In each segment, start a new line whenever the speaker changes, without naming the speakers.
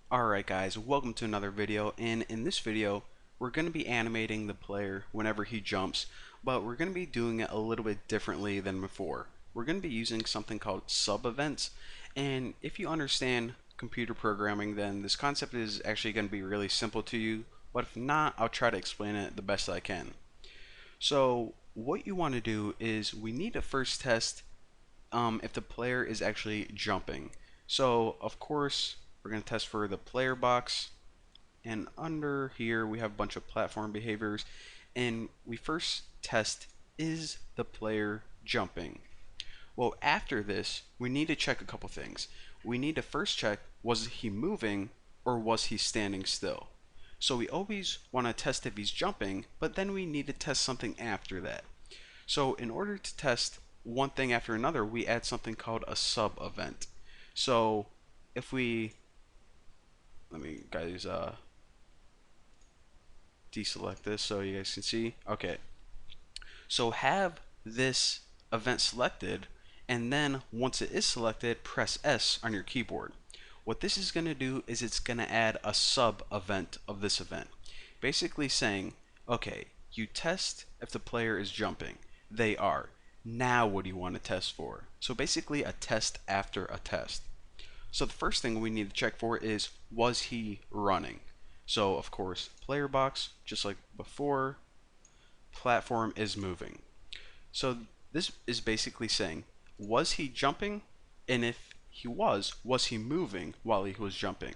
Alright guys, welcome to another video, and in this video we're going to be animating the player whenever he jumps, but we're going to be doing it a little bit differently than before. We're going to be using something called sub-events, and if you understand computer programming, then this concept is actually going to be really simple to you, but if not, I'll try to explain it the best I can. So what you want to do is we need to first test if the player is actually jumping. So of course we're going to test for the player box, and under here we have a bunch of platform behaviors, and we first test, is the player jumping? Well, after this we need to check a couple things. We need to first check, was he moving or was he standing still? So we always want to test if he's jumping, but then we need to test something after that. So in order to test one thing after another, we add something called a sub event. So if we, let me guys deselect this so you guys can see. Okay, so have this event selected, and then once it is selected, press S on your keyboard. What this is going to do is it's going to add a sub event of this event, basically saying, okay, you test if the player is jumping. They are. Now what do you want to test for? So basically a test after a test. So the first thing we need to check for is, was he running? So of course, player box, just like before, platform is moving. So this is basically saying, was he jumping? And if he was he moving while he was jumping?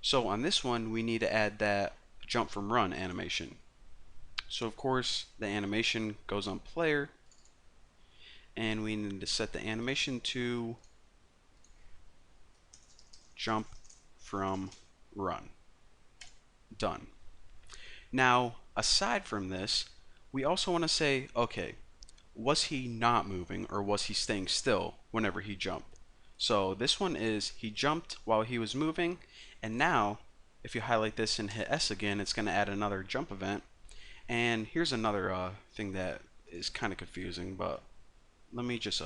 So on this one, we need to add that jump from run animation. So of course, the animation goes on player, and we need to set the animation to jump from run. Done. Now, aside from this, we also want to say, okay, was he not moving or was he staying still whenever he jumped? So this one is, he jumped while he was moving, and now if you highlight this and hit S again, it's going to add another jump event. And here's another thing that is kind of confusing, but let me just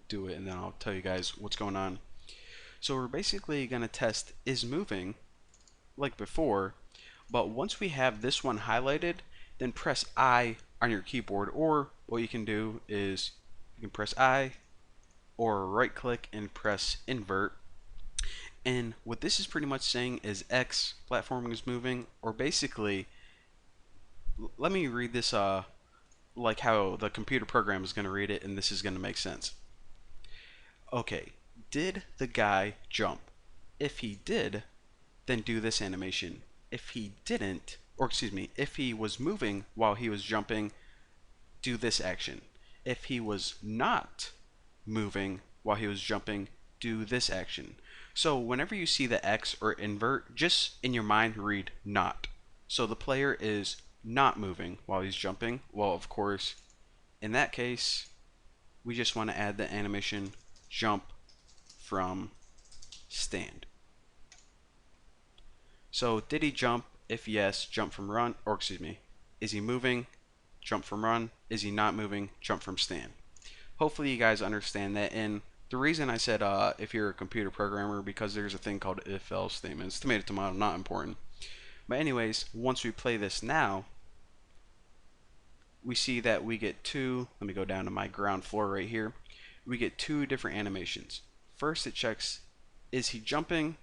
do it and then I'll tell you guys what's going on. So we're basically going to test is moving like before, but once we have this one highlighted, then press I on your keyboard, or what you can do is you can press I or right click and press invert. And what this is pretty much saying is X, platforming is moving, or basically, let me read this like how the computer program is going to read it, and this is going to make sense. Okay, did the guy jump? If he did, then do this animation. If he didn't, or excuse me, if he was moving while he was jumping, do this action. If he was not moving while he was jumping, do this action. So whenever you see the X or invert, just in your mind read not. So the player is not moving while he's jumping. Well, of course, in that case, we just want to add the animation jump from stand. So did he jump? If yes, jump from run, or excuse me, is he moving? Jump from run. Is he not moving? Jump from stand. Hopefully you guys understand that. And the reason I said if you're a computer programmer, because there's a thing called if-else statements. Tomato, not important. But anyways, once we play this now, we see that we get two, let me go down to my ground floor right here. We get two different animations. First it checks, is he jumping?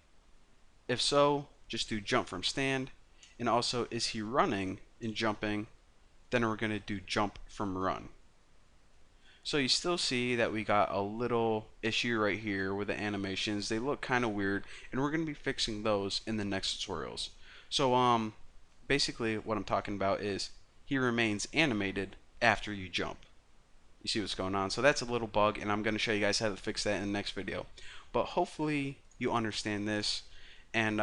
If so, just do jump from stand. And also, is he running and jumping? Then we're going to do jump from run. So you still see that we got a little issue right here with the animations. They look kind of weird, and we're going to be fixing those in the next tutorials. So basically what I'm talking about is he remains animated after you jump. You see what's going on? So that's a little bug, and I'm going to show you guys how to fix that in the next video. But hopefully you understand this, and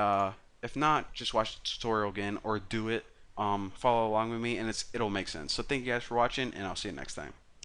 if not, just watch the tutorial again or do it. Follow along with me, and it'll make sense. So thank you guys for watching, and I'll see you next time.